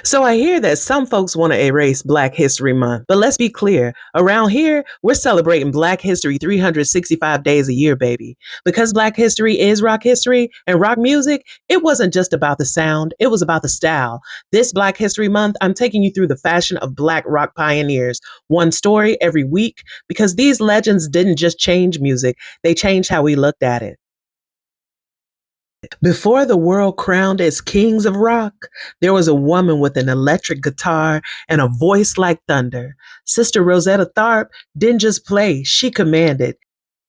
So I hear that some folks want to erase Black History Month, but let's be clear. Around here, we're celebrating Black History 365 days a year, baby. Because Black history is rock history and rock music, it wasn't just about the sound, it was about the style. This Black History Month, I'm taking you through the fashion of Black rock pioneers, one story every week, because these legends didn't just change music, they changed how we looked at it. Before the world crowned as kings of rock, there was a woman with an electric guitar and a voice like thunder. Sister Rosetta Tharpe didn't just play, she commanded.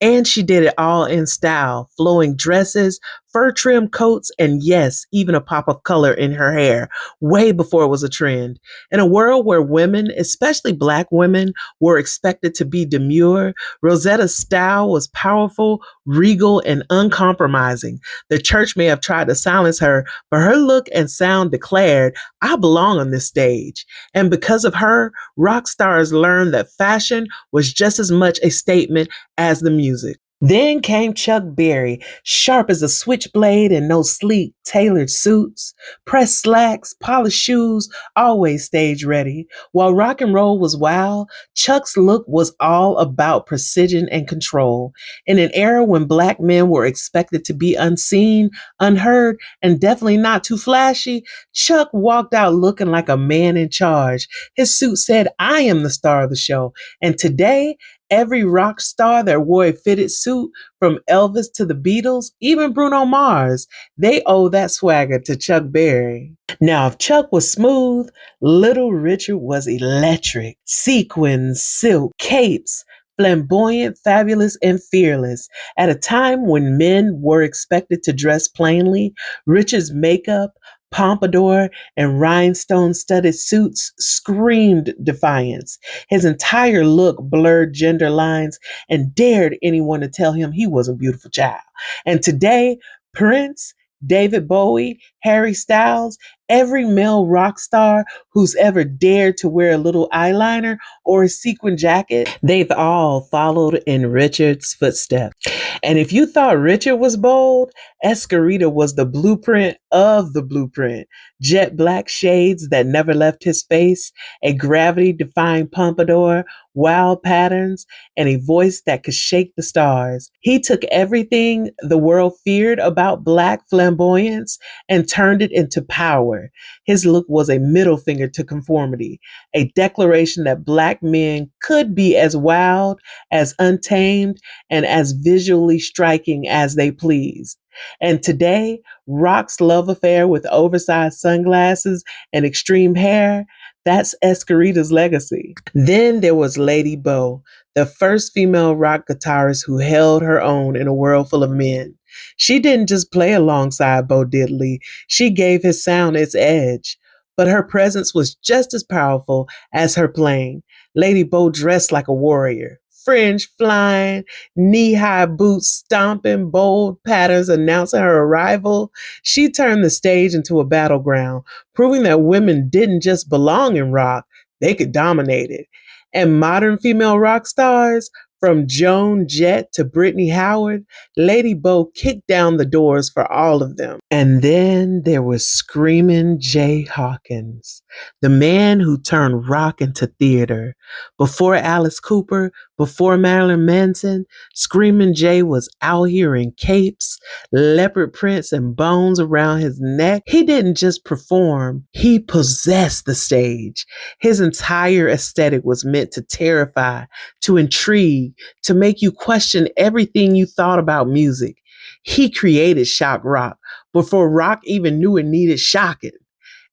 And she did it all in style, flowing dresses, fur trimmed coats, and yes, even a pop of color in her hair, way before it was a trend. In a world where women, especially Black women, were expected to be demure, Rosetta's style was powerful, regal, and uncompromising. The church may have tried to silence her, but her look and sound declared, I belong on this stage. And because of her, rock stars learned that fashion was just as much a statement as the music. Then came Chuck Berry, sharp as a switchblade in those sleek, tailored suits, pressed slacks, polished shoes, always stage ready. While rock and roll was wild, Chuck's look was all about precision and control. In an era when Black men were expected to be unseen, unheard, and definitely not too flashy, Chuck walked out looking like a man in charge. His suit said, I am the star of the show. And today, every rock star that wore a fitted suit, from Elvis to the Beatles, even Bruno Mars, they owe that swagger to Chuck Berry. Now, if Chuck was smooth, Little Richard was electric. Sequins, silk, capes, flamboyant, fabulous, and fearless. At a time when men were expected to dress plainly, Richard's makeup, pompadour, and rhinestone studded suits screamed defiance. His entire look blurred gender lines and dared anyone to tell him he was a beautiful child. And today, Prince, David Bowie, Harry Styles, every male rock star who's ever dared to wear a little eyeliner or a sequin jacket, they've all followed in Richard's footsteps. And if you thought Richard was bold, Esquerita was the blueprint of the blueprint. Jet black shades that never left his face, a gravity-defying pompadour, wild patterns, and a voice that could shake the stars. He took everything the world feared about Black flamboyance and turned it into power. His look was a middle finger to conformity, a declaration that Black men could be as wild, as untamed, and as visually striking as they pleased. And today, rock's love affair with oversized sunglasses and extreme hair, that's Esquerita's legacy. Then there was Lady Bo, the first female rock guitarist who held her own in a world full of men. She didn't just play alongside Bo Diddley, she gave his sound its edge. But her presence was just as powerful as her playing. Lady Bo dressed like a warrior. Fringe flying, knee-high boots stomping, bold patterns announcing her arrival. She turned the stage into a battleground, proving that women didn't just belong in rock, they could dominate it. And modern female rock stars, from Joan Jett to Brittany Howard, Lady Bo kicked down the doors for all of them. And then there was Screamin Jay Hawkins, the man who turned rock into theater. Before Alice Cooper, before Marilyn Manson, Screamin Jay was out here in capes, leopard prints, and bones around his neck. He didn't just perform, he possessed the stage. His entire aesthetic was meant to terrify, to intrigue, to make you question everything you thought about music. He created shock rock before rock even knew it needed shocking.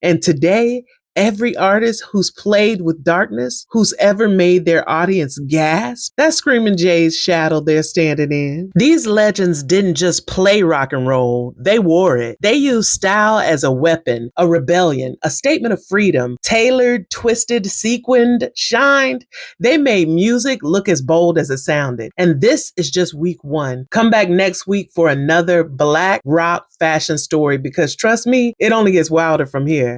And today, every artist who's played with darkness, who's ever made their audience gasp, that's Screamin Jay's shadow they're standing in. These legends didn't just play rock and roll, they wore it. They used style as a weapon, a rebellion, a statement of freedom, tailored, twisted, sequined, shined. They made music look as bold as it sounded. And this is just week one. Come back next week for another Black rock fashion story because trust me, it only gets wilder from here.